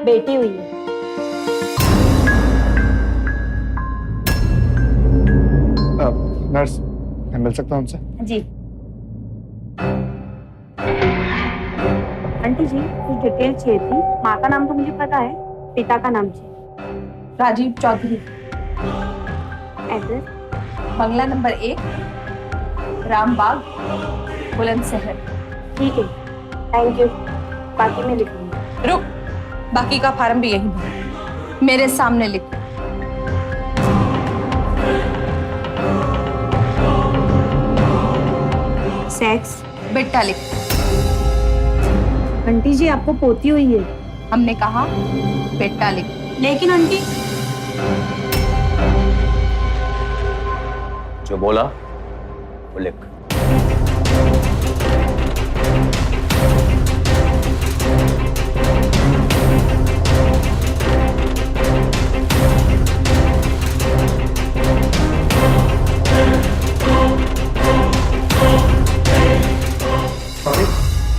बेटी हुई है। नर्स, मैं मिल सकता हूँ उनसे? जी। आंटी जी, कुछ डिटेल चाहिए थी। माँ का नाम तो मुझे पता है, पिता का नाम चाहिए। राजीव चौधरी। एड्रेस? बंगला नंबर 1, रामबाग, बुलंदशहर। ठीक है, थैंक यू। बाकी मैं लिख लूंगी। रुक, बाकी का फार्म भी यही भर, मेरे सामने लिख। सेक्स? बेटा लिख। आंटी जी, आपको पोती हुई है। हमने कहा बेटा लिख। लेकिन आंटी, जो बोला वो लिख।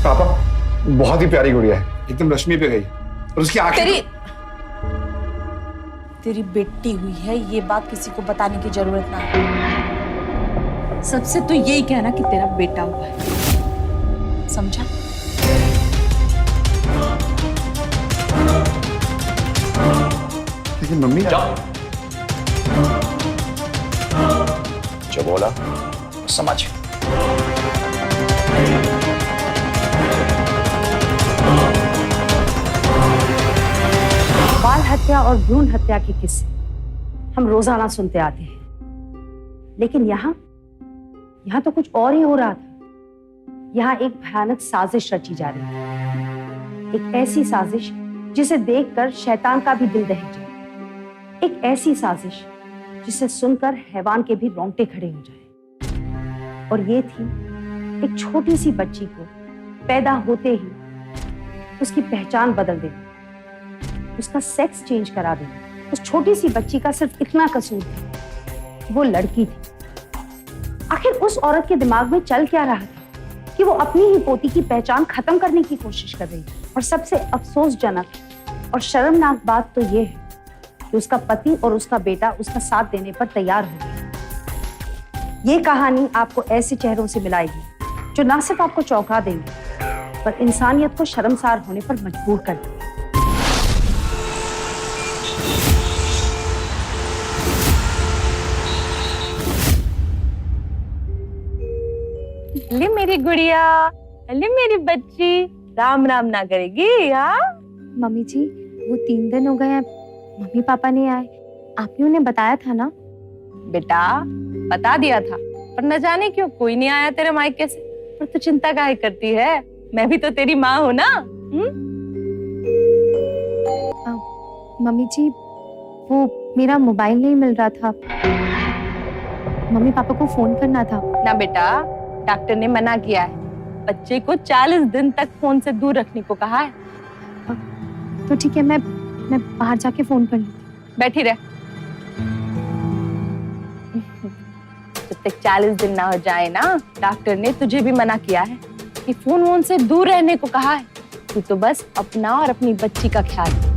पापा, बहुत ही प्यारी गुड़िया है, एकदम रश्मि पे गई और उसकी आंखें तेरी बेटी हुई है, ये बात किसी को बताने की जरूरत ना है। सबसे तो यही कहना कि तेरा बेटा हुआ है, समझा? लेकिन मम्मी, जो बोला वो समझ। बाल हत्या और भ्रूण हत्या के किस्से हम रोजाना सुनते आते हैं, लेकिन यहाँ तो कुछ और ही हो रहा था। यहाँ एक भयानक साजिश रची जा रही है, एक ऐसी साजिश जिसे देखकर शैतान का भी दिल दहक जाए, एक ऐसी साजिश जिसे सुनकर हैवान के भी रोंगटे खड़े हो जाए। और ये थी एक छोटी सी बच्ची को पैदा होते ही उसकी पहचान बदल देना, उसका सेक्स चेंज करा देना। उस छोटी सी बच्ची का सिर्फ इतना कसूर था, वो लड़की थी। आखिर उस औरत के दिमाग में चल क्या रहा था कि वो अपनी ही पोती की पहचान खत्म करने की कोशिश कर रही थी। और सबसे अफसोसजनक और शर्मनाक बात तो ये है कि उसका पति और उसका बेटा उसका साथ देने पर तैयार हो गए। ये कहानी आपको ऐसे चेहरों से मिलाएगी जो ना सिर्फ आपको चौंका देंगे पर इंसानियत को शर्मसार होने पर मजबूर कर देंगे। ले मेरी गुड़िया, ले मेरी बच्ची, राम राम ना करेगी? हाँ मम्मी जी, वो 3 दिन हो गए हैं, मम्मी पापा नहीं आए। आपने उन्हें बताया था ना? बेटा, बता दिया था, पर न जाने क्यों कोई नहीं आया तेरे मायके से। पर तू चिंता काहे करती है? मैं भी तो तेरी माँ हूँ ना। मम्मी जी, वो मेरा मोबाइल नहीं मिल रहा था, मम्मी पापा को फोन करना था। ना बेटा, डॉक्टर ने मना किया है, बच्चे को 40 दिन तक फोन से दूर रखने को कहा है। तो ठीक है, मैं बाहर जाके फोन कर लूँ। बैठी रह, जब तक 40 दिन ना हो जाए ना, डॉक्टर ने तुझे भी मना किया है कि फोन वोन से दूर रहने को कहा है। तू तो बस अपना और अपनी बच्ची का ख्याल रख।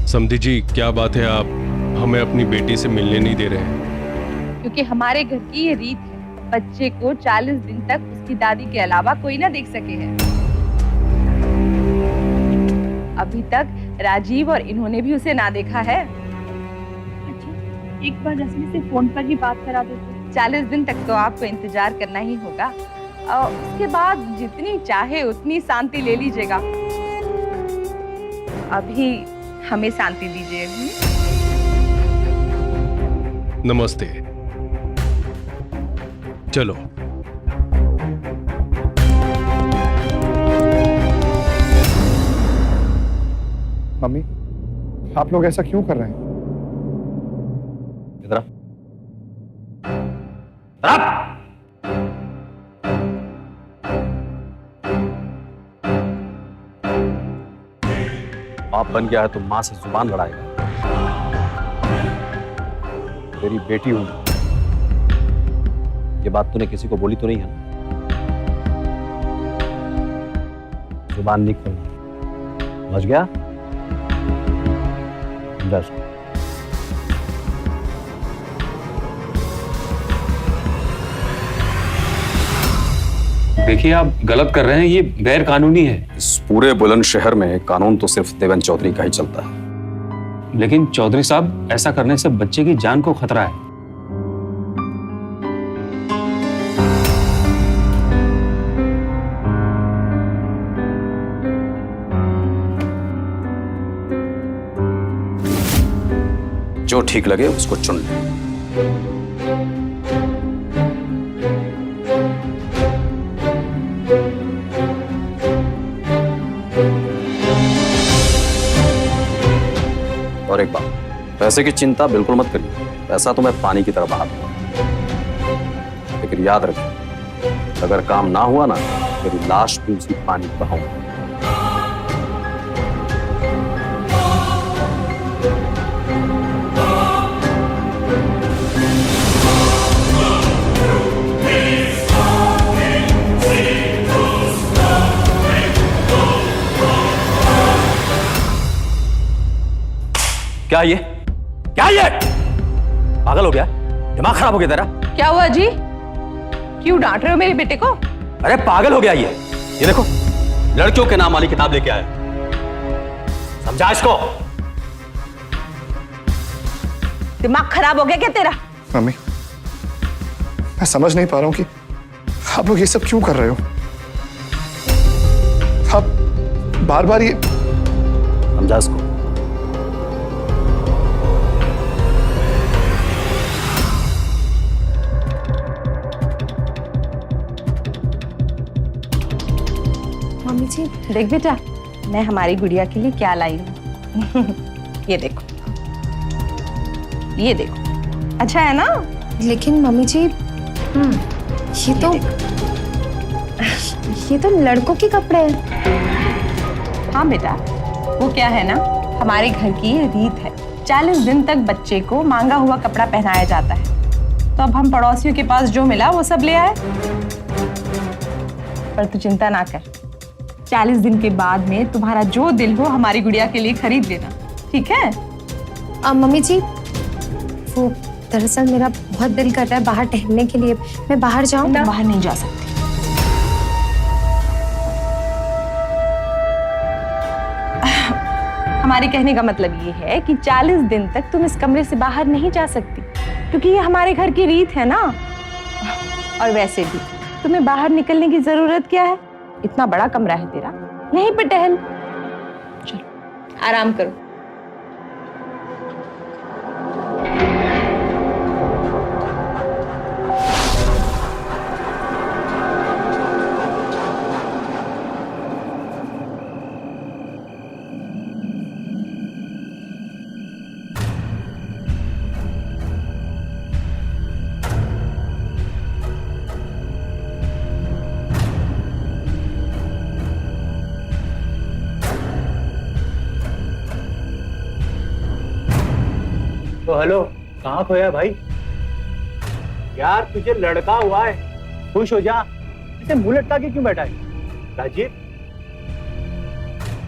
समधी जी, क्या बात है, आप हमें अपनी बेटी से मिलने नहीं दे रहे हैं? क्योंकि हमारे घर की ये रीत है, बच्चे को 40 दिन तक उसकी दादी के अलावा कोई ना देख सके है। अभी तक राजीव और इन्होंने भी उसे ना देखा है। अच्छा, एक बार रश्मि से फोन पर ही बात करा देते। 40 दिन तक तो आपको इंतजार करना ही होगा, और उसके बाद जितनी चाहे उतनी शांति ले लीजिएगा। अभी हमें शांति दीजिए। नमस्ते, चलो। मम्मी, आप लोग ऐसा क्यों कर रहे हैं? इधर आ। बाप बन गया है तो मां से जुबान लड़ाएगा। तेरी बेटी हूं। ये बात तूने किसी को बोली तो नहीं है ना? जुबान नहीं खोलना, समझ गया? समझा इसको। देखिए आप गलत कर रहे हैं, ये गैर कानूनी है। इस पूरे बुलंद शहर में कानून तो सिर्फ देवेंद्र चौधरी का ही चलता है। लेकिन चौधरी साहब, ऐसा करने से बच्चे की जान को खतरा है। जो ठीक लगे उसको चुन ले। और एक बात, पैसे की चिंता बिल्कुल मत करिए। पैसा तो मैं पानी की तरह बहा दूंगा, लेकिन याद रखिए, अगर काम ना हुआ ना, मेरी लाश भी उसी पानी में बहाऊंगा। क्या ये? क्या ये? पागल हो गया? दिमाग खराब हो गया तेरा? क्या हुआ जी? क्यों डांट रहे हो मेरे बेटे को? अरे पागल हो गया ये देखो, लड़कियों के नाम वाली किताब लेके आया। समझा इसको? दिमाग खराब हो गया क्या तेरा? मम्मी, मैं समझ नहीं पा रहा हूँ कि आप लोग ये सब क्यों कर रहे हो। आप बार बार ये समझा इसको? मम्मी जी, देख बेटा, मैं हमारी गुड़िया के लिए क्या लाई हूँ। ये देखो, ये देखो, अच्छा है ना? लेकिन मम्मी जी, ये तो लड़कों के कपड़े हैं। हाँ बेटा, वो क्या है ना, हमारे घर की ये रीत है। 40 दिन तक बच्चे को मांगा हुआ कपड़ा पहनाया जाता है। तो अब हम पड़ोसियों के पास जो मिला वो सब ले आए। पर तू चिंता ना कर, 40 दिन के बाद में तुम्हारा जो दिल हो हमारी गुड़िया के लिए खरीद लेना, ठीक है? मम्मी जी, वो दरअसल मेरा बहुत दिल कर रहा है बाहर टहलने के लिए। मैं बाहर जाऊं? बाहर नहीं जा सकती। हमारे कहने का मतलब ये है कि 40 दिन तक तुम इस कमरे से बाहर नहीं जा सकती, क्योंकि ये हमारे घर की रीत है ना। और वैसे भी तुम्हें बाहर निकलने की जरूरत क्या है? इतना बड़ा कमरा है तेरा, यहीं पे टहल। चलो आराम करो। तो हेलो, कहाँ खोया भाई? यार तुझे लड़का हुआ है, खुश हो जा। इसे मुंह लटका के क्यों बैठा है? राजीव,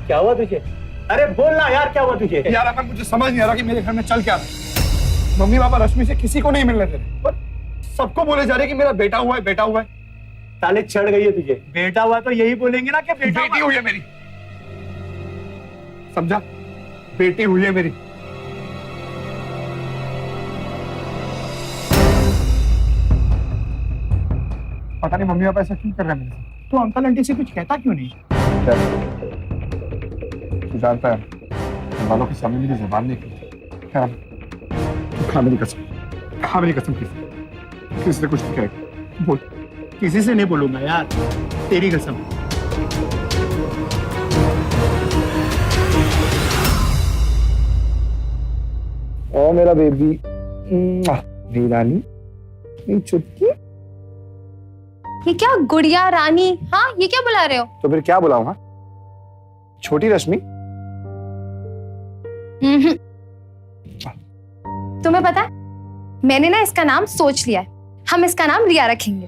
क्या हुआ तुझे? अरे बोल ना यार, क्या हुआ तुझे? यार अगर मुझे समझ नहीं आ रहा कि मेरे घर में चल क्या रहा है। मम्मी पापा रश्मि से किसी को नहीं मिलने दे रहे, पर सबको बोले जा रहे कि मेरा बेटा हुआ है, बेटा हुआ है। साले चढ़ गई है तुझे। बेटा हुआ तो यही बोलेंगे ना कि बेटा बेटी हुई है मेरी, समझा? बेटी हुई है मेरी। पता नहीं मम्मी पापा ऐसा क्यों कर रहे हैं मेरे साथ। तो अंकल आंटी से कुछ कहता क्यों नहीं? तू जानता है, घर वालों के सामने मेरी जुबान नहीं खुलती। खा मेरी कसम, खा मेरी कसम, किसी से कुछ नहीं कहेगा। बोल। किसी से नहीं बोलूंगा यार, तेरी कसम। ओ मेरा बेबी, मेरी रानी, मेरी चुटकी। ये क्या गुड़िया रानी? हाँ, ये क्या बुला रहे हो? तो फिर क्या बुलाऊं? हाँ, छोटी रश्मि। तुम्हें पता है, मैंने ना इसका नाम सोच लिया है, हम इसका नाम रिया रखेंगे।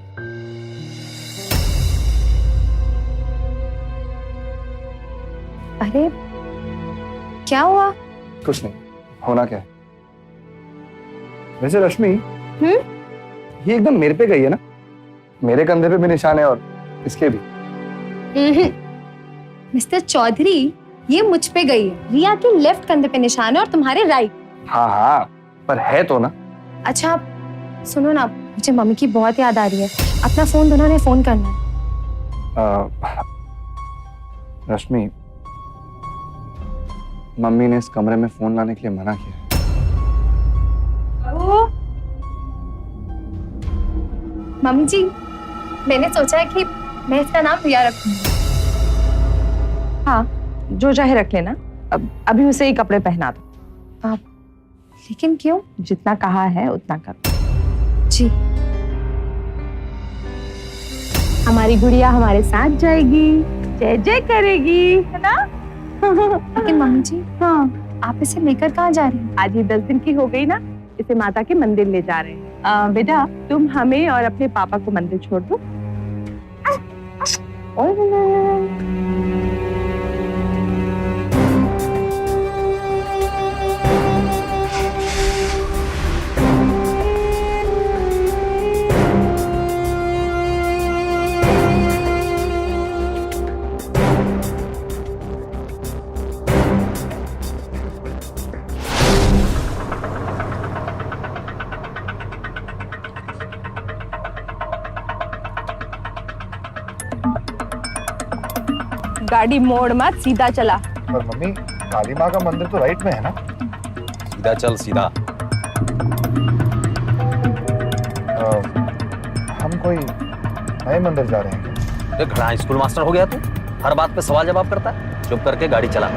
अरे क्या हुआ? कुछ नहीं, होना क्या है। वैसे रश्मि, ये एकदम मेरे पे गई है ना? मेरे कंधे पे भी निशान है और इसके भी। मिस्टर चौधरी, ये मुझ पे गई है, रिया के लेफ्ट कंधे पे निशान है और तुम्हारे राइट। हाँ हाँ, पर है तो ना। अच्छा सुनो ना, मुझे मम्मी की बहुत याद आ रही है, अपना फोन दोनों ने फोन करना है। रश्मि, मम्मी ने इस कमरे में फोन लाने के लिए मना किया। मम्मी जी, मैंने सोचा है कि मैं इसका नाम रिया रखूंगी। हाँ, जो चाहे रख लेना, अभी उसे ही कपड़े पहना दो। आप लेकिन क्यों? जितना कहा है उतना कर जी। हमारी गुड़िया हमारे साथ जाएगी, जय जय करेगी, है ना? लेकिन मम्मी जी, हाँ, आप इसे लेकर कहाँ जा रही हैं? आज ही 10 दिन की हो गई ना, इसे माता के मंदिर ले जा रहे हैं। बेटा, तुम हमें और अपने पापा को मंदिर छोड़ दो। गाड़ी मोड़ मत, सीधा चला। पर मम्मी, काली माँ का मंदिर तो राइट में है ना? सीधा चल, सीधा। हम कोई नए मंदिर जा रहे हैं। एक घड़ा स्कूल मास्टर हो गया तू, हर बात पे सवाल जवाब करता है। चुप करके गाड़ी चला।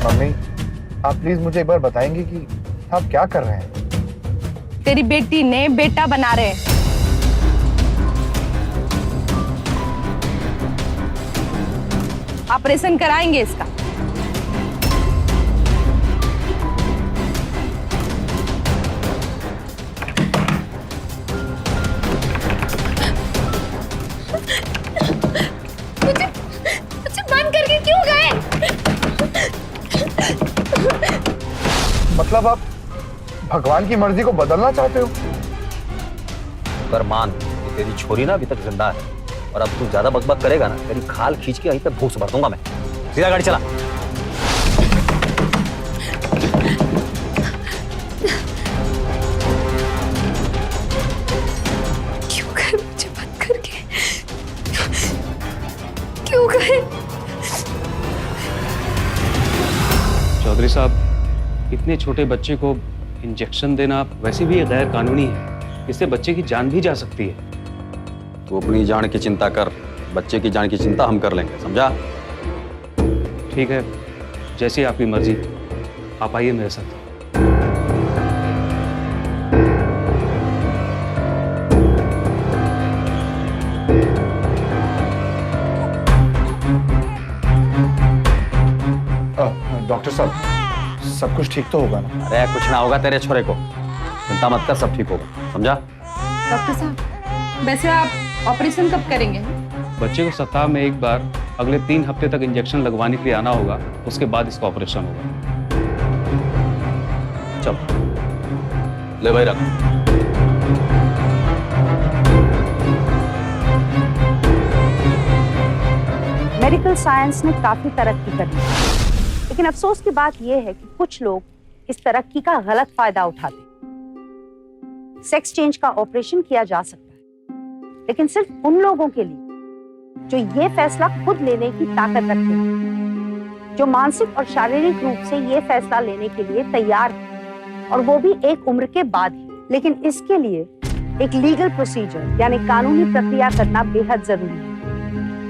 मम्मी, आप प्लीज मुझे एक बार बताएंगे कि आप क्या कर रहे हैं? तेरी बेटी ने बेटा बना रहे हैं। ऑपरेशन कराएंगे इसका। मुझे बंद करके क्यों गए? मतलब आप भगवान की मर्जी को बदलना चाहते हो? पर मान कि तेरी छोरी ना अभी तक जिंदा है, और अब तू ज्यादा बकबक करेगा ना, तेरी खाल खींच के वहीं पे भूख से भर दूंगा मैं। सीधा गाड़ी चला। क्यों गए मुझे बंद करके? क्यों गए? चौधरी साहब, इतने छोटे बच्चे को इंजेक्शन देना वैसे भी गैर कानूनी है। इससे बच्चे की जान भी जा सकती है। तू अपनी जान की चिंता कर, बच्चे की जान की चिंता हम कर लेंगे, समझा? ठीक है, जैसी आपकी मर्जी। आप आइए मेरे साथ। डॉक्टर साहब, सब कुछ ठीक तो होगा ना? अरे कुछ ना होगा तेरे छोरे को, चिंता मत कर, सब ठीक होगा, समझा? डॉक्टर साहब, वैसे आप ऑपरेशन कब करेंगे? बच्चे को सप्ताह में एक बार अगले 3 हफ्ते तक इंजेक्शन लगवाने के लिए आना होगा, उसके बाद इसका ऑपरेशन होगा। चल ले भाई, रख। मेडिकल साइंस ने काफी तरक्की कर ली, लेकिन अफसोस की बात यह है कि कुछ लोग इस तरक्की का गलत फायदा उठाते। सेक्स चेंज का ऑपरेशन किया जा सकता है, लेकिन सिर्फ उन लोगों के लिए जो ये फैसला खुद लेने की ताकत रखते हैं, जो मानसिक और शारीरिक रूप से ये फैसला लेने के लिए तैयार है, और वो भी एक उम्र के बाद ही। लेकिन इसके लिए एक लीगल प्रोसीजर यानी कानूनी प्रक्रिया करना बेहद जरूरी है।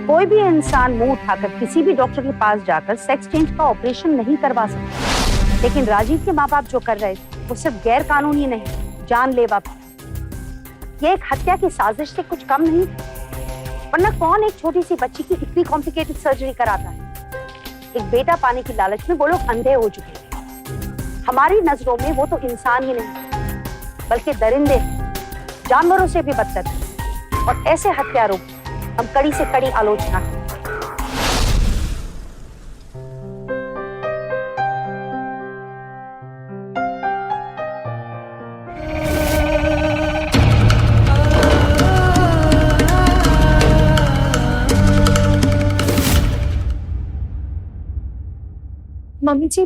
कोई भी इंसान मुंह उठाकर किसी भी डॉक्टर के पास जाकर सेक्स चेंज का ऑपरेशन नहीं करवा सकता, लेकिन राजीव के माँ बाप जो कर रहे थे वो सिर्फ गैर कानूनी नहीं, जानलेवा भी। ये एक हत्या की साजिश से कुछ कम नहीं, वरना कौन एक छोटी सी बच्ची की इतनी कॉम्प्लिकेटेड सर्जरी कराता है। एक बेटा पाने की लालच में वो लोग अंधे हो चुके हैं। हमारी नजरों में वो तो इंसान ही नहीं बल्कि दरिंदे, जानवरों से भी बदतर हैं। और ऐसे हत्यारों की हम कड़ी से कड़ी आलोचना करते हैं। मम्मी जी,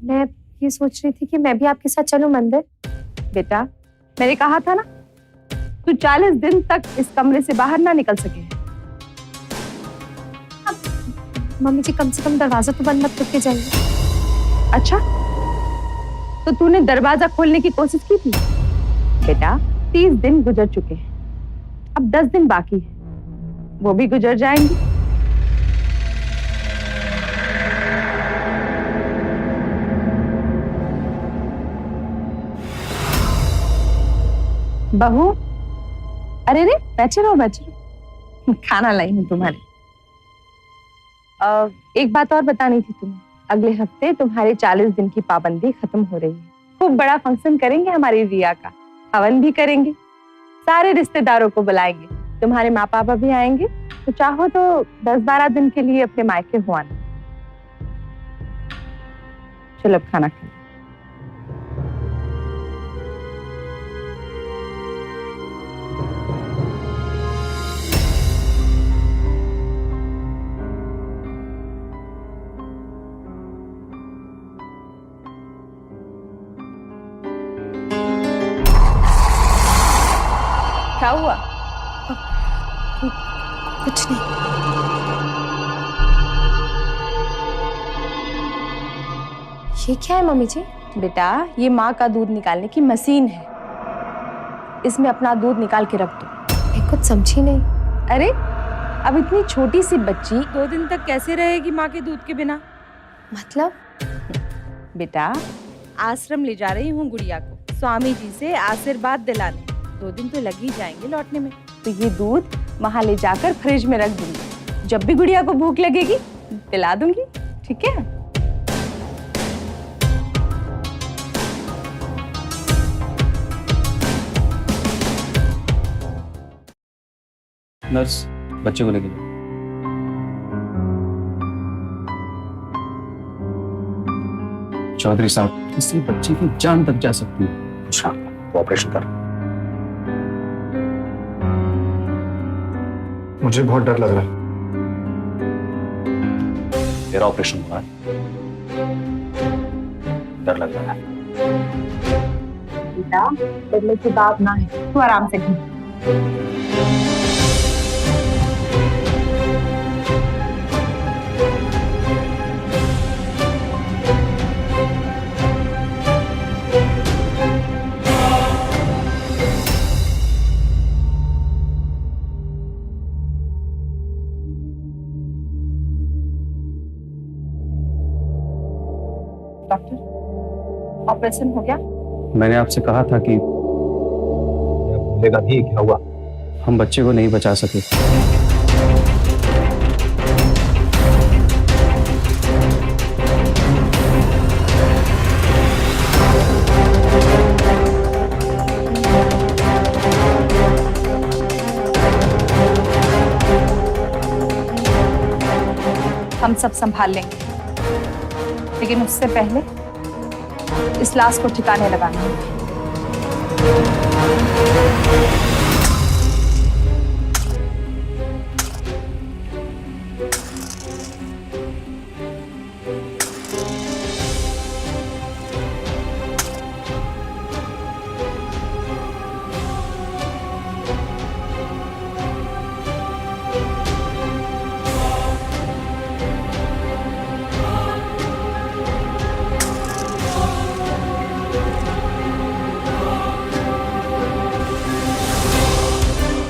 मैं ये सोच रही थी कि मैं भी आपके साथ चलूं मंदिर। बेटा, मैंने कहा था ना, तू 40 दिन तक इस कमरे से बाहर ना निकल सके। मम्मी जी, कम से कम दरवाजा तो बंद मत करके जाइए। अच्छा, तो तूने दरवाजा खोलने की कोशिश की थी? बेटा, 30 दिन गुजर चुके हैं, अब 10 दिन बाकी है, वो भी गुजर जाएंगे। बहू, अरे रे, बैठे रहो, खाना लाई हूँ तुम्हारे। एक बात और बतानी थी तुम्हें, अगले हफ्ते तुम्हारे 40 दिन की पाबंदी खत्म हो रही है। खूब बड़ा फंक्शन करेंगे हमारी रिया का, हवन भी करेंगे, सारे रिश्तेदारों को बुलाएंगे, तुम्हारे माँ पापा भी आएंगे, तो चाहो तो 10-12 दिन के लिए अपने मायके हो आना। चलो अब खाना खाओ। क्या हुआ? कुछ नहीं। ये क्या है मम्मी जी? बेटा, ये माँ का दूध निकालने की मशीन है, इसमें अपना दूध निकाल के रख दो। मैं कुछ समझी नहीं। अरे, अब इतनी छोटी सी बच्ची 2 दिन तक कैसे रहेगी माँ के दूध के बिना? मतलब? बेटा, आश्रम ले जा रही हूँ गुड़िया को स्वामी जी से आशीर्वाद दिलाने। 2 दिन तो लग ही जाएंगे लौटने में, तो ये दूध वहां ले जाकर फ्रिज में रख दूंगी। जब भी गुड़िया को भूख लगेगी पिला दूंगी, ठीक है? नर्स, बच्चे को लेके जाओ। चौधरी साहब, इससे बच्चे की जान तक जा सकती है। अच्छा, तो ऑपरेशन कर। मुझे बहुत डर लग रहा है। तेरा ऑपरेशन हुआ है, डर लग रहा है? बेटा, डरने की बात ना है, तू आराम से घूम। डॉक्टर, ऑपरेशन हो गया? मैंने आपसे कहा था कि बोलेगा भी क्या हुआ? हम बच्चे को नहीं बचा सके। हम सब संभाल लेंगे, लेकिन उससे पहले इस लाश को ठिकाने लगाना है।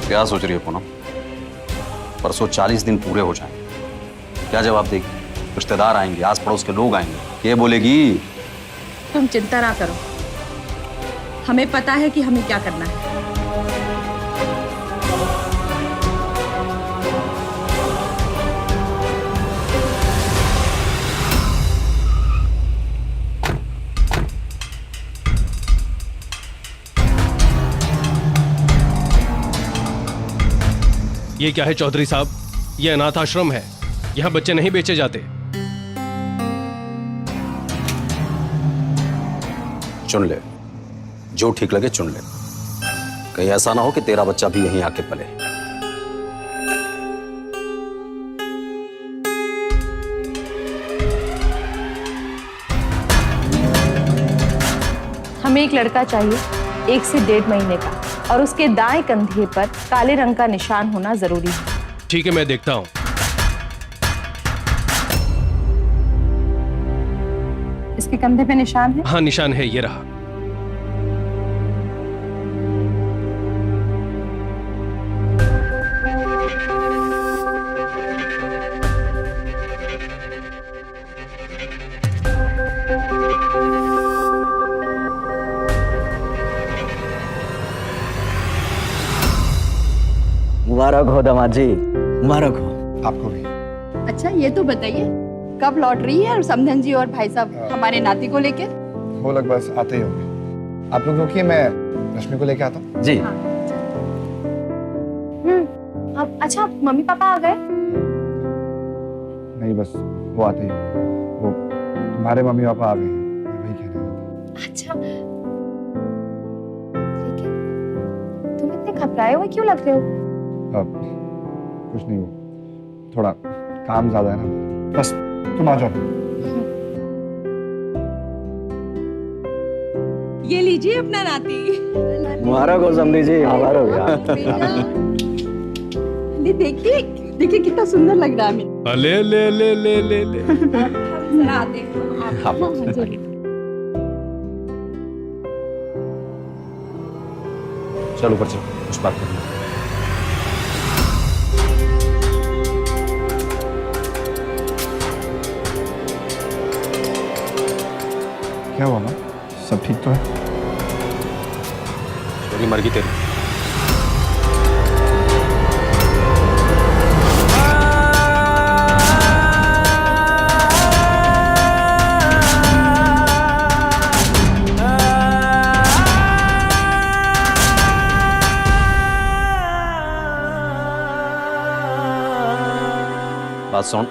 क्या सोच रही है पूनम? परसों 40 दिन पूरे हो जाएं, क्या जवाब देगी? रिश्तेदार आएंगे, आस पड़ोस के लोग आएंगे, क्या बोलेगी? तुम चिंता ना करो, हमें पता है कि हमें क्या करना है। ये क्या है चौधरी साहब, ये अनाथ आश्रम है, यहाँ बच्चे नहीं बेचे जाते। चुन ले, जो ठीक लगे चुन ले, कहीं ऐसा ना हो कि तेरा बच्चा भी यहीं आके पले। हमें एक लड़का चाहिए 1 से 1.5 महीने का, और उसके दाएं कंधे पर काले रंग का निशान होना जरूरी है। ठीक है, मैं देखता हूँ। इसके कंधे पे निशान है? हाँ, निशान है, ये रहा। मुबारक हो दामाद जी, मुबारक हो। आपको भी। अच्छा ये तो बताइए, कब लौट रही है और समधन जी और भाई साहब हमारे नाती को लेकर? वो लोग बस आते ही होंगे। आप लोग रुकिए, मैं रश्मि को लेके आता हूँ। जी। अब अच्छा मम्मी पापा आ गए? नहीं, बस वो आते ही होंगे। वो तुम्हारे मम्मी पापा आ गए हैं, मैं वही कहने आया था। अच्छा, लेकिन तुम इतने घबराए हुए क्यों लग रहे हो? अब कुछ नहीं, हो थोड़ा काम ज्यादा है ना, बस तुम आ जाओ। ये लीजिए अपना नाती। मुबारक हो समधी जी, मुबारक हो यार। देखिए देखिए कितना सुंदर लग रहा है हमें। ले ले ले ले ले ले। हम जरा आते हैं। चलो ऊपर चलो, कुछ बात करनी है। क्या हुआ माँ, सब ठीक तो है? छोरी मर गई तेरी। बात सुन,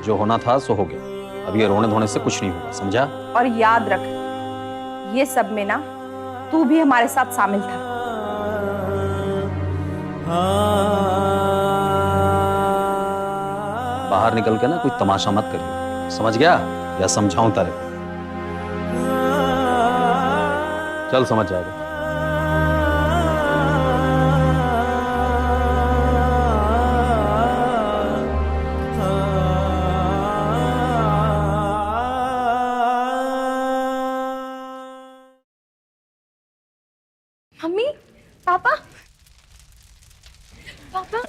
जो होना था सो हो गया, अब ये रोने धोने से कुछ नहीं होगा, समझा? और याद रख, ये सब में ना तू भी हमारे साथ शामिल था। बाहर निकल के ना कोई तमाशा मत करियो, समझ गया? या समझाऊं तारे? चल समझ जाएगा। मम्मी पापा पापा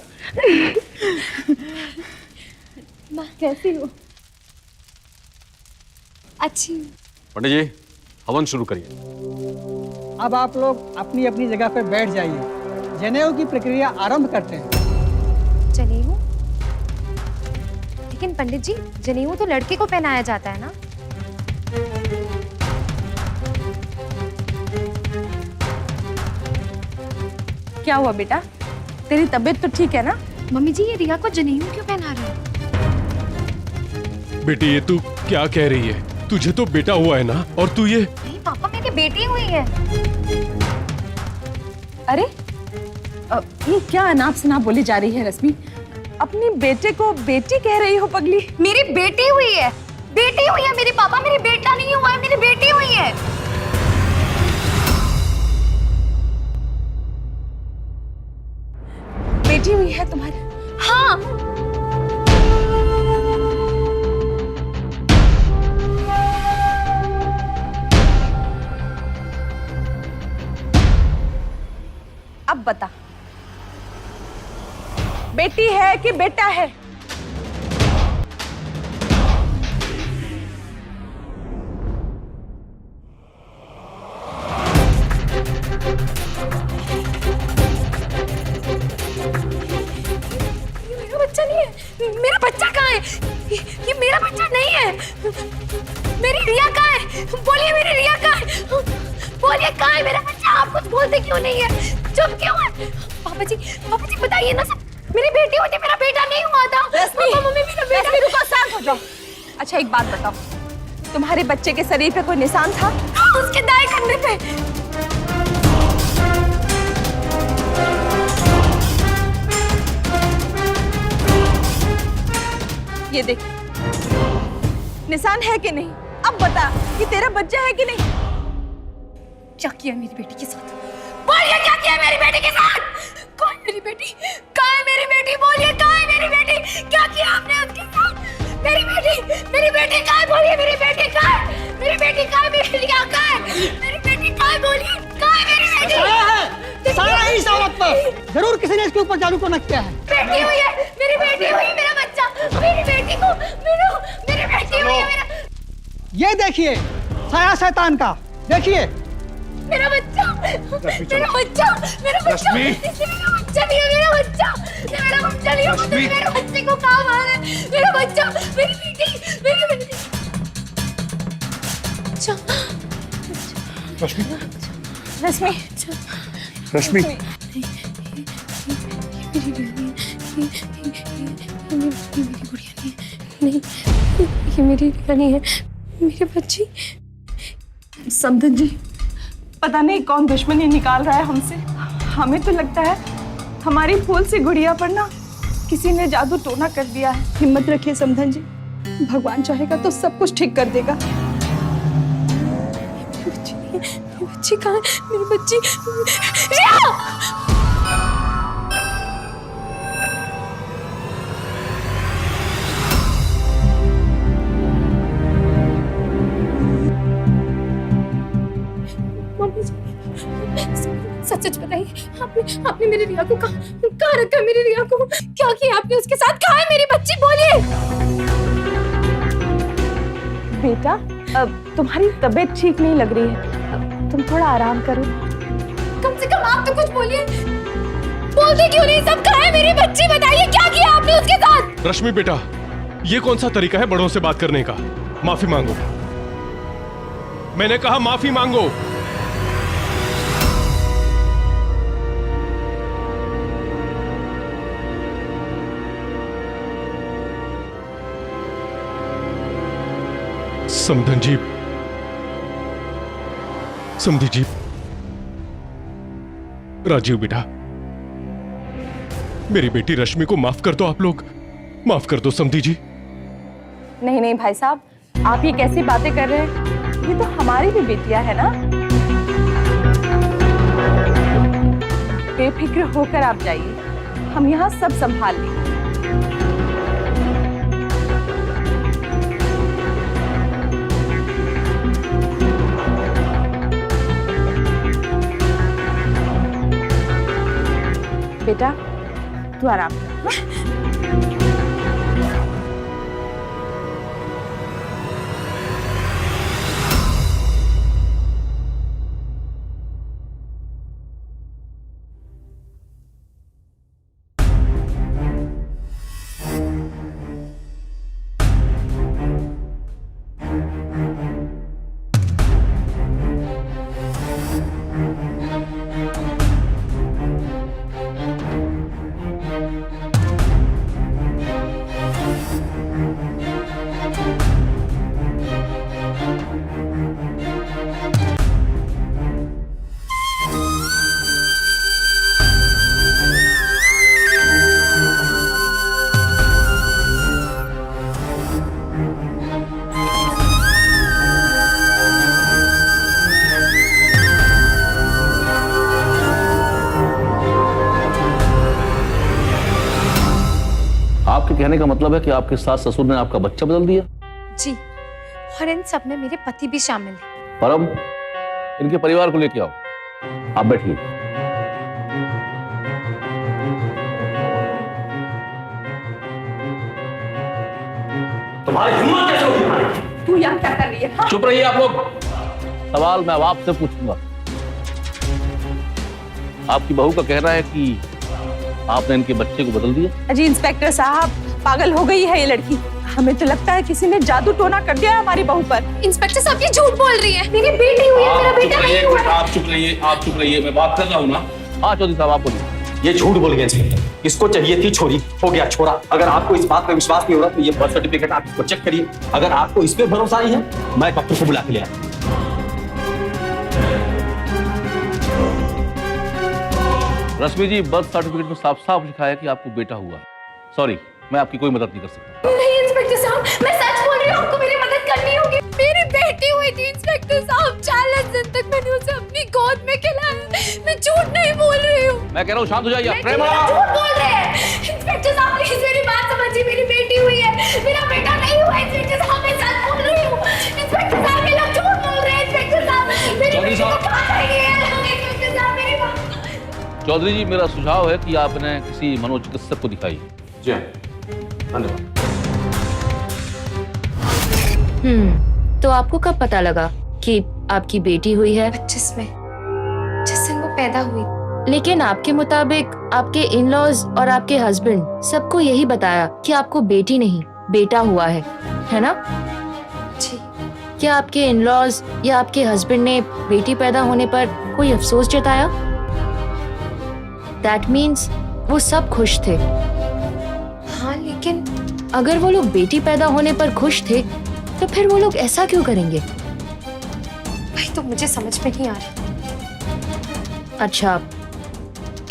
माँ कैसी हो? अच्छी हूँ। पंडित जी, हवन शुरू करिए। अब आप लोग अपनी अपनी जगह पर बैठ जाइए, जनेऊ की प्रक्रिया आरंभ करते हैं। जनेऊ? लेकिन पंडित जी, जनेऊ तो लड़के को पहनाया जाता है ना? क्या हुआ बेटा, तेरी तबीयत तो ठीक है ना? मम्मी जी, ये रिया को जनेऊ क्यों पहना रहे हो? बेटी, ये तू क्या कह रही है? तुझे तो बेटा हुआ है ना, और तू ये? नहीं पापा, मेरी बेटी हुई है। अरे ये क्या अनाप शनाप बोली जा रही है रश्मि? अपनी बेटे को बेटी कह रही हो पगली? मेरी बेटी हुई है, बेटी हुई है मेरी पापा, मेरी बेटा नहीं हुआ है, मेरी बेटी हुई है। बेटी हुई है तुम्हारी? हाँ। अब बता, बेटी है कि बेटा है? बच्चा नहीं है, मेरा बच्चा कहाँ है? ये मेरा बच्चा नहीं है। मेरी रिया कहाँ है? बोलिए मेरी रिया कहाँ है? बोलिए कहाँ है मेरा बच्चा? आप कुछ बोलते क्यों नहीं है? चुप क्यों है? पापा जी बताइए ना सब। मेरी बेटी होती, मेरा बेटा नहीं हुआ था। मम्मी मेरा बेटा। रुको, शांत हो जाओ। अच्छा एक बात बताओ, तुम्हारे बच्चे के शरीर पे कोई निशान था? उसके दाएं कंधे पे। ये देख, निशान है कि नहीं? अब बता कि तेरा बच्चा है कि नहीं? क्या किया मेरी बेटी के साथ? बोलिए क्या किया मेरी बेटी के साथ? कौन मेरी बेटी? कहाँ है मेरी बेटी? बोलिए कहाँ है मेरी बेटी? क्या किया आपने उसके साथ? मेरी बेटी कहाँ है? बोलिए मेरी बेटी कहाँ है? मेरी बेटी कहाँ है? मेरी रिया कहाँ है? मेरी बेटी कहाँ है? बोलिए कहाँ है मेरी बेटी? सारा इस औरत पर जरूर किसी ने इसके ऊपर जादू टोना किया है। बेटी हुई है, मेरी बेटी हुई है, मेरा बच्चा, मेरी बेटी को मेरी बेटी हुई है, मेरा ये देखिए साया शैतान का, देखिए मेरा बच्चा, मेरा बच्चा, मेरा बच्चा, इसने मेरा बच्चा नहीं है, मेरा बच्चा नहीं है, मुझे मेरे बच्चे को कहाँ मारा है? मेरा बच्चा, मेरी बेटी। अच्छा, रश्मि, रश्मि, रश्मि, मेरी गुड़िया नहीं, ये मेरी गुड़िया नहीं है, मेरी बच्ची। समधन जी, पता नहीं कौन दुश्मनी निकाल रहा है हमसे। हमें तो लगता है हमारी फूल सी गुड़िया पर ना किसी ने जादू टोना कर दिया है। हिम्मत रखिए समधन जी, भगवान चाहेगा तो सब कुछ ठीक कर देगा। मेरी बच्ची कहाँ है? मेरी बच्ची रिया! सच बताइए, आपने मेरी रिया को कहाँ रखा? मेरी रिया को क्या किया आपने उसके साथ? कहाँ है मेरी बच्ची? बोलिए। बेटा, अब तुम्हारी तबीयत ठीक नहीं लग रही है, तुम थोड़ा आराम करो। कम से कम आप तो कुछ बोलिए। बोलते क्यों नहीं सब? कहाँ है मेरी बच्ची? बताइए क्या किया आपने उसके साथ? रश्मि बेटा, ये कौन सा तरीका है बड़ों से बात करने का? माफी मांगो, मैंने कहा माफी मांगो। समधन जी, समधी जी, राजीव बेटा, मेरी बेटी रश्मि को माफ कर दो। आप लोग माफ कर दो समधी जी। नहीं नहीं भाई साहब, आप ये कैसी बातें कर रहे हैं? ये तो हमारी भी बेटियां है ना। बेफिक्र होकर आप जाइए, हम यहाँ सब संभाल लेंगे। बेटा तू आराम कर। आपके कहने का मतलब है कि आपके सास ससुर ने आपका बच्चा बदल दिया? जी, और इन सब में मेरे पति भी शामिल है। परम, इनके परिवार को लेके आओ। आप बैठिए। तुम्हारी हिम्मत कैसे होगी हमारी? तू यहाँ क्या कर रही है? हाँ? चुप रहिए आप लोग। सवाल मैं आपसे पूछूंगा। आपकी बहू का कहना है कि आपने इनके बच्चे को बदल दिया। जी इंस्पेक्टर साहब, पागल हो गई है ये लड़की। हमें तो लगता है किसी ने जादू टोना कर दिया है हमारी बहू पर। इंस्पेक्टर साहब ये झूठ बोल रही है। मेरी बेटी हुई है, मेरा बेटा नहीं हुआ है। आप चुप रहिए, मैं बात कर रहा हूँ ना। हाँ चौधरी साहब आप बोलिए। ये झूठ बोल गया इंस्पेक्टर। इसको चाहिए थी छोरी, हो गया छोरा। अगर आपको इस बात पर विश्वास नहीं हो रहा तो ये बर्थ सर्टिफिकेट आप इसको चेक करिए। अगर आपको इस पे भरोसा नहीं है, मैं डॉक्टर को बुला के ले आया। रश्मि जी, बर्थ सर्टिफिकेट में साफ साफ लिखा है कि आपको बेटा हुआ है। सॉरी, मैं आपकी कोई मदद नहीं कर सकता। नहीं इंस्पेक्टर साहब, मैं सच बोल रही हूँ, आपको मेरी मदद करनी होगी। मेरी बेटी हुई थी इंस्पेक्टर साहब, 40 दिन तक मैंने उसे अपनी गोद में खिलाया। मैं झूठ नहीं बोल रही हूँ। मैं कह रहा हूँ शांत हो जाइए आप। प्रेमा झूठ बोल रहे हैं। इंस्पेक्टर साहब प्लीज मेरी बात समझिए, मेरी बेटी हुई है, मेरा बेटा नहीं हुआ। इंस्पेक्टर साहब मैं सच बोल रही हूँ। इंस्पेक्टर साहब ये लोग झूठ बोल रहे हैं। इंस्पेक्टर साहब मेरी बेटी को कहाँ जाएगी? इंस्पेक्टर साहब मेरी बात। चौधरी जी, मेरा सुझाव है कि आप इन्हें किसी मनोचिकित्सक को दिखाइए। जी धन्यवाद। तो आपको कब पता लगा कि आपकी बेटी हुई है? 25 में, जिस दिन वो पैदा हुई। लेकिन आपके मुताबिक आपके इन-लॉज और आपके हस्बैंड सबको यही बताया कि आपको बेटी नहीं बेटा हुआ है ना? जी। क्या आपके इन-लॉज या आपके हस्बैंड ने बेटी पैदा होने पर कोई अफसोस जताया? That means वो सब खुश थे। हाँ लेकिन अगर वो लोग बेटी पैदा होने पर खुश थे तो फिर वो लोग ऐसा क्यों करेंगे? भाई तो मुझे समझ में नहीं आ रहा। अच्छा,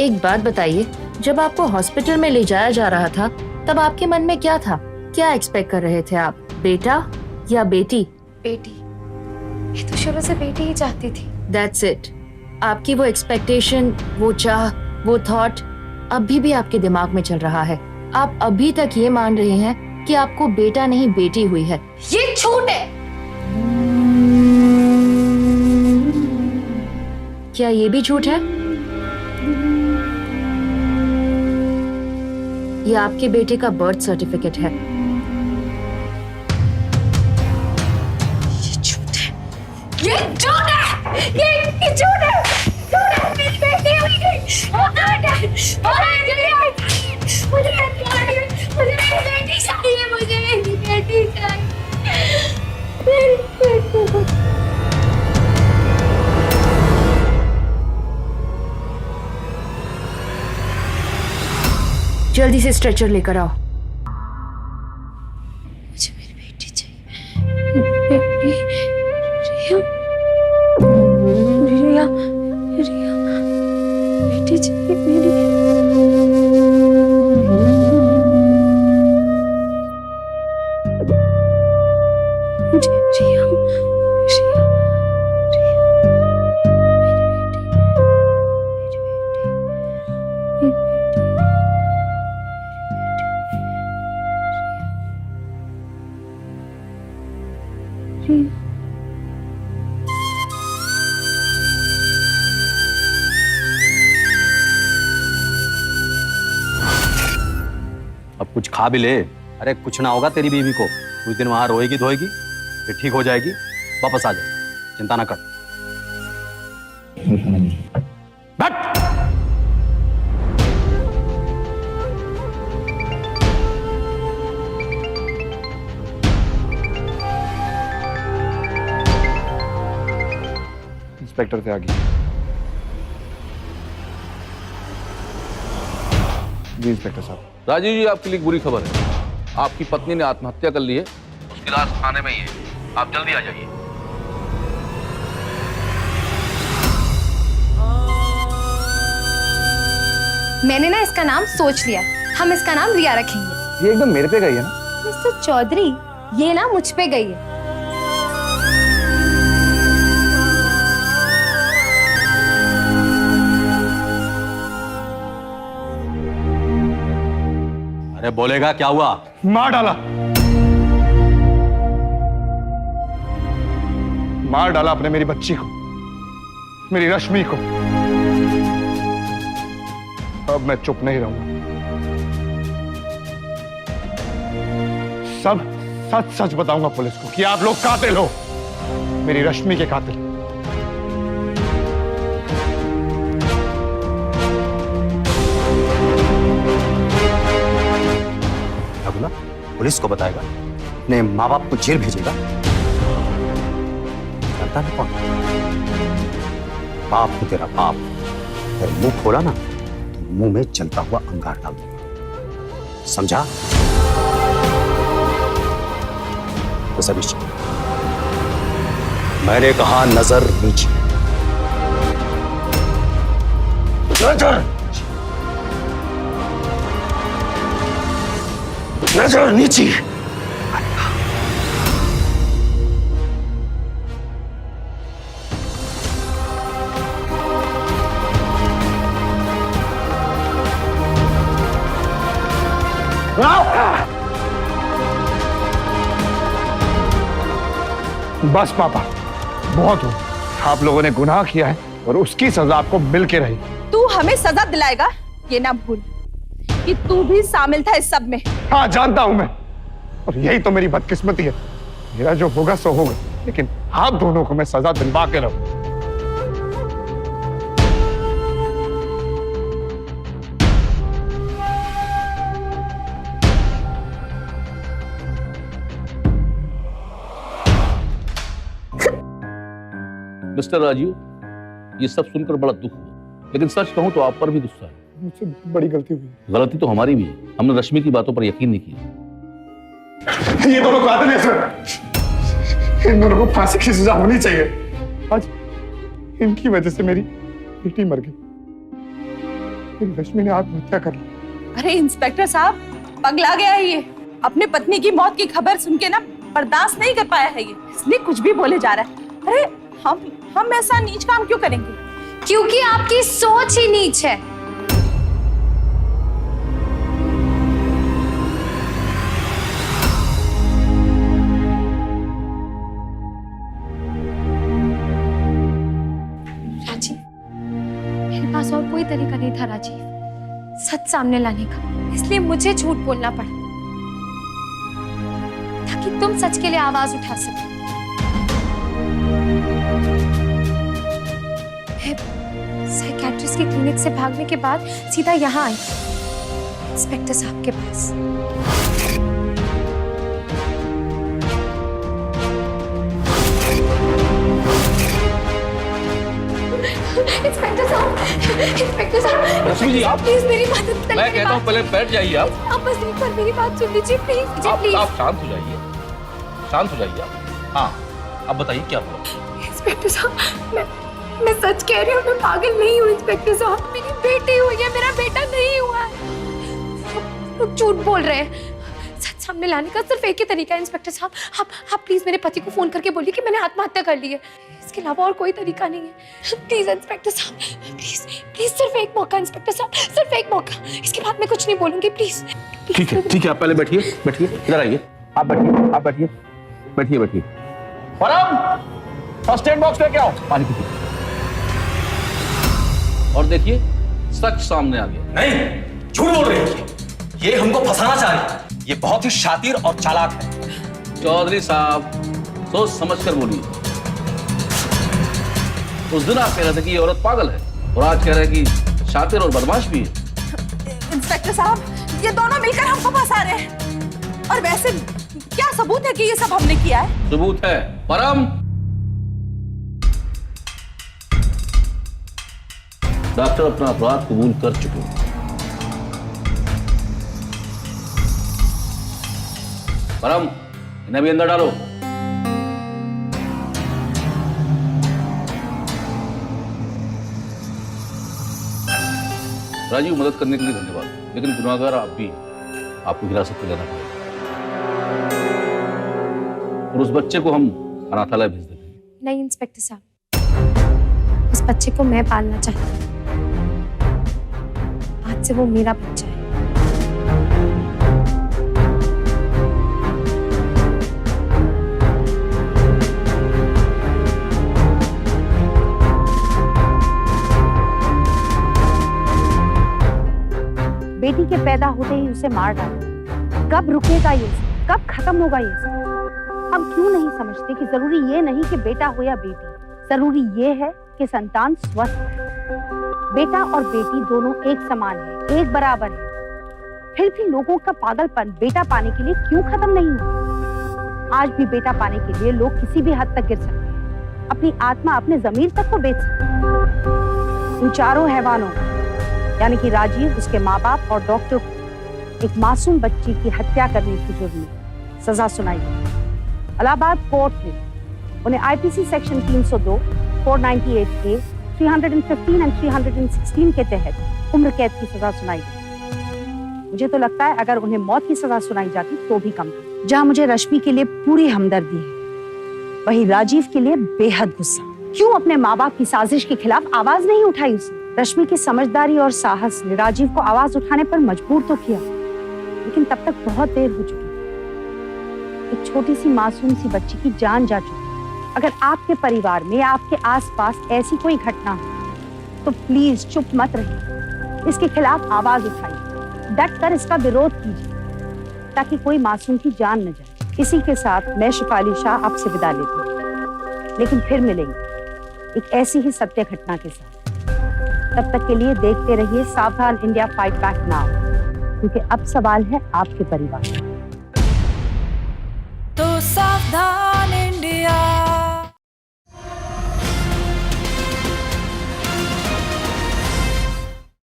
एक बात बताइए, जब आपको हॉस्पिटल में ले जाया जा रहा था तब आपके मन में क्या था? क्या एक्सपेक्ट कर रहे थे आप, बेटा या बेटी? बेटी। ये तो शुरू से बेटी ही चाहती थी। That's it। आपकी वो एक्सपेक्टेशन, वो चाह, वो थॉट अभी भी आपके दिमाग में चल रहा है। आप अभी तक ये मान रहे हैं कि आपको बेटा नहीं बेटी हुई है। ये झूठ है। क्या ये भी झूठ है? ये आपके बेटे का बर्थ सर्टिफिकेट है। ये झूठ है। ये झूठ है। ये झूठ है। झूठ है। मेरी बेटी हुई गई। मुझे मेरी बेटी चाहिए। मुझे मेरी बेटी चाहिए। मेरी बेटी। जल्दी से स्ट्रेचर लेकर आओ। मुझे मेरी बेटी चाहिए। बेटी रिया, रिया, रिया, बेटी चाहिए मेरी। मुझे रिया, रिया, रिया, मेरी बेटी, मेरी बेटी, मेरी बेटी। अब कुछ खा भी ले। अरे कुछ ना होगा तेरी बीवी को, कुछ दिन वहां रोएगी धोएगी, फिर ठीक हो जाएगी, वापस आ जाए, चिंता ना कर। बैठ। इंस्पेक्टर थे आगे। जी इंस्पेक्टर साहब। राजीव जी, आपके लिए एक बुरी खबर है। आपकी पत्नी ने आत्महत्या कर ली है। उसकी लाश थाने में ही है। आप जल्दी आ जाइए। मैंने ना इसका नाम सोच लिया, हम इसका नाम रिया रखेंगे। ये एकदम मेरे पे गई है ना? मिस्टर चौधरी, ये ना मुझ पे गई है। अरे बोलेगा क्या हुआ? मार डाला, मार डाला आपने मेरी बच्ची को, मेरी रश्मि को। अब मैं चुप नहीं रहूंगा। सब सच सच बताऊंगा पुलिस को कि आप लोग कातिल हो, मेरी रश्मि के कातिल। पुलिस को बताएगा, अपने माँ बाप को जेल भेजेगा। जानता है कौन? बाप तो तेरा बाप। अगर मुंह खोला ना तो मुंह में जलता हुआ अंगार डाल दूंगा, समझा? नजर नीचे। मैंने कहा नजर नीचे। नजर नजर नीचे। बस पापा, बहुत हो। आप लोगों ने गुनाह किया है और उसकी सजा आपको मिल के रही। तू हमें सजा दिलाएगा ये ना भूल कि तू भी शामिल था इस सब में। हाँ जानता हूं मैं, और यही तो मेरी बदकिस्मती है। मेरा जो होगा सो होगा, लेकिन आप दोनों को मैं सजा दिलवा के रहूं। मिस्टर राजीव, ये सब सुनकर बड़ा दुख हुआ, लेकिन सच कहूं तो आप पर भी गुस्सा है। मुझसे बड़ी गलती हुई। गलती तो हमारी भी है, हमने रश्मि की बातों पर यकीन नहीं किया। ये दोनों कातिल हैं सर। इन दोनों को फांसी की सजा होनी चाहिए। आज इनकी वजह से मेरी बेटी मर गई। मेरी रश्मि ने आत्महत्या कर ली। अरे इंस्पेक्टर साहब, पगला गया है ये। अपने पत्नी की मौत की खबर सुन के ना बर्दाश्त नहीं कर पाया है ये, इसलिए कुछ भी बोले जा रहा है। अरे हम ऐसा नीच काम क्यों करेंगे? क्योंकि आपकी सोच ही नीच है। राजीव, मेरे पास और कोई तरीका नहीं था राजीव, सच सामने लाने का, इसलिए मुझे झूठ बोलना पड़ा ताकि तुम सच के लिए आवाज उठा सको। साइकियाट्रिस्ट की क्लिनिक से भागने के बाद सीधा यहाँ आई, इंस्पेक्टर साहब के पास। इंस्पेक्टर साहब, रश्मि जी, आप प्लीज मेरी मदद करिए। मैं कहता हूँ पहले बैठ जाइए आप बस एक बार मेरी बात सुन लीजिए प्लीज। आप शांत हो जाइए, शांत हो जाइए आप। हाँ, अब बताइए क्या हुआ? इंस्पेक्टर साहब, मैं सच कह रही हूँ, मैं पागल नहीं हूँ इंस्पेक्टर साहब। मेरी बेटी हुई है, मेरा बेटा नहीं हुआ है। लोग झूठ बोल रहे हैं। सच सामने लाने का सिर्फ एक ही तरीका है इंस्पेक्टर साहब। आप प्लीज मेरे पति को फोन करके बोलिए कि मैंने आत्महत्या कर ली है। इसके अलावा और कोई तरीका नहीं है। प्लीज इंस्पेक्टर साहब, प्लीज प्लीज, सिर्फ एक मौका इंस्पेक्टर साहब, सिर्फ एक मौका। इसके बाद मैं कुछ नहीं बोलूंगी, प्लीज। ठीक है, आप पहले बैठिए, इधर आइए। आप बैठिए। फर्स्ट एड बॉक्स लेके आओ, पानी पीजिए। और देखिए, सच सामने आ गया। नहीं, झूठ बोल रही है ये हमको फंसाना चाह रही है। ये बहुत ही शातिर और चालाक है। चौधरी साहब, सोच समझ कर बोलिए। उस दिन आप कह रहे थे कि ये औरत पागल है, और आज कह रहे हैं कि शातिर और बदमाश भी है। इंस्पेक्टर साहब, ये दोनों मिलकर हमको फंसा रहे हैं। और वैसे क्या सबूत है कि ये सब हमने किया है? सबूत है, परम। डॉक्टर अपना अपराध कबूल कर चुके हैं। परम, इन्हें भी अंदर डालो। राजीव, मदद करने के लिए धन्यवाद, लेकिन गुनाहगार आप भी, आपको हिरासत में लेना पड़ेगा और उस बच्चे को हम अनाथालय भेज देते हैं। नहीं इंस्पेक्टर साहब, उस बच्चे को मैं पालना चाहती हूँ। आज से वो मेरा बच्चा है। बेटी के पैदा होते ही उसे मार डाला। कब रुकेगा ये सब? कब खत्म होगा ये सब? अब क्यों नहीं समझते कि जरूरी ये नहीं कि बेटा हो या बेटी, जरूरी ये है कि संतान स्वस्थ है। बेटा और बेटी दोनों एक समान है, एक बराबर है। फिर भी लोगों का पागलपन बेटा पाने के लिए क्यों खत्म नहीं हुआ? आज भी बेटा पाने के लिए लोग किसी भी हद तक गिर सकते हैं, अपनी आत्मा, अपने जमीर तक को बेच सकते हैं। उन चारों हैवानों यानी कि राजीव, उसके माँ बाप और डॉक्टर को एक मासूम बच्ची की हत्या करने की जुर्म में सजा सुनाई गई। इलाहाबाद कोर्ट ने उन्हें आईपीसी सेक्शन 302, 498A, 315 और 316 के तहत उम्र कैद की सजा सुनाई गई। मुझे तो लगता है अगर उन्हें मौत की सजा सुनाई जाती तो भी कम था। जहां मुझे रश्मि के लिए पूरी हमदर्दी है, वहीं राजीव के लिए बेहद गुस्सा। क्यों अपने माँ बाप की साजिश के खिलाफ आवाज नहीं उठाई उसने? रश्मि की समझदारी और साहस ने राजीव को आवाज उठाने पर मजबूर तो किया, लेकिन तब तक बहुत देर हो चुकी। एक छोटी सी मासूम सी बच्ची की जान जा चुकी। अगर आपके परिवार में या आपके आसपास ऐसी कोई घटना हो तो प्लीज चुप मत रहिए, इसके खिलाफ आवाज उठाइए, डट कर इसका विरोध कीजिए ताकि कोई मासूम की जान न जाए। इसी के साथ मैं शिफाली शाह आपसे विदा लेती हूँ, लेकिन फिर मिलेंगे एक ऐसी ही सत्य घटना के साथ। तब तक के लिए देखते रहिए सावधान इंडिया फाइट बैक नाउ, क्योंकि अब सवाल है आपके परिवार। तो सावधान